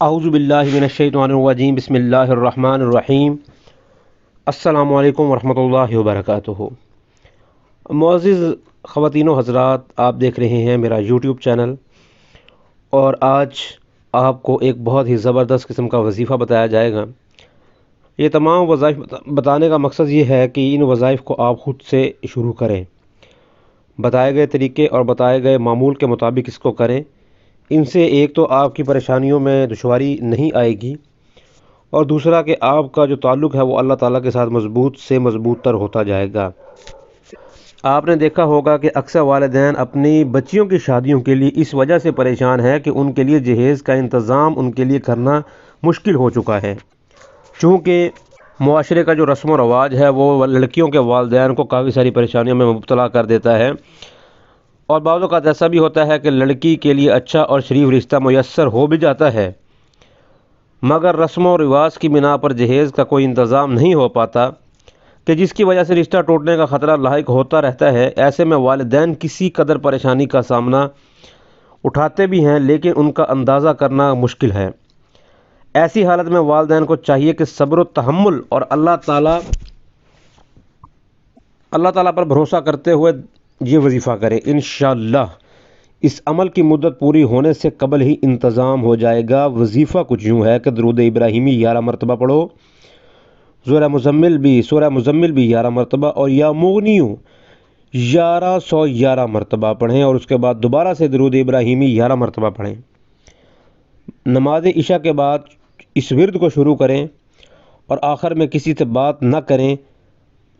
اعوذ باللہ من الشیطان الرجیم بسم اللہ الرحمن الرحیم السلام علیکم ورحمۃ اللہ وبرکاتہ۔ معزز خواتین و حضرات، آپ دیکھ رہے ہیں میرا یوٹیوب چینل، اور آج آپ کو ایک بہت ہی زبردست قسم کا وظیفہ بتایا جائے گا۔ یہ تمام وظائف بتانے کا مقصد یہ ہے کہ ان وظائف کو آپ خود سے شروع کریں، بتائے گئے طریقے اور بتائے گئے معمول کے مطابق اس کو کریں۔ ان سے ایک تو آپ کی پریشانیوں میں دشواری نہیں آئے گی، اور دوسرا کہ آپ کا جو تعلق ہے وہ اللہ تعالیٰ کے ساتھ مضبوط سے مضبوط تر ہوتا جائے گا۔ آپ نے دیکھا ہوگا کہ اکثر والدین اپنی بچیوں کی شادیوں کے لیے اس وجہ سے پریشان ہے کہ ان کے لیے جہیز کا انتظام ان کے لیے کرنا مشکل ہو چکا ہے، چونکہ معاشرے کا جو رسم و رواج ہے وہ لڑکیوں کے والدین کو کافی ساری پریشانیوں میں مبتلا کر دیتا ہے، اور بعض اوقات ایسا بھی ہوتا ہے کہ لڑکی کے لیے اچھا اور شریف رشتہ میسر ہو بھی جاتا ہے، مگر رسم و رواج کی بنا پر جہیز کا کوئی انتظام نہیں ہو پاتا، کہ جس کی وجہ سے رشتہ ٹوٹنے کا خطرہ لاحق ہوتا رہتا ہے۔ ایسے میں والدین کسی قدر پریشانی کا سامنا اٹھاتے بھی ہیں، لیکن ان کا اندازہ کرنا مشکل ہے۔ ایسی حالت میں والدین کو چاہیے کہ صبر و تحمل اور اللہ تعالیٰ پر بھروسہ کرتے ہوئے یہ وظیفہ کریں۔ انشاءاللہ اس عمل کی مدت پوری ہونے سے قبل ہی انتظام ہو جائے گا۔ وظیفہ کچھ یوں ہے کہ درود ابراہیمی 11 مرتبہ پڑھو، سورہ مزمل بھی 11 مرتبہ، اور یا مغنیو 1111 مرتبہ پڑھیں، اور اس کے بعد دوبارہ سے درود ابراہیمی 11 مرتبہ پڑھیں۔ نماز عشاء کے بعد اس ورد کو شروع کریں اور آخر میں کسی سے بات نہ کریں۔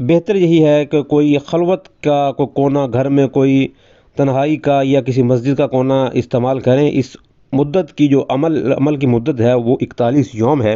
بہتر یہی ہے کہ کوئی خلوت کا کوئی کونا، گھر میں کوئی تنہائی کا یا کسی مسجد کا کونا استعمال کریں۔ اس مدت کی جو عمل کی مدت ہے وہ 41 یوم ہے۔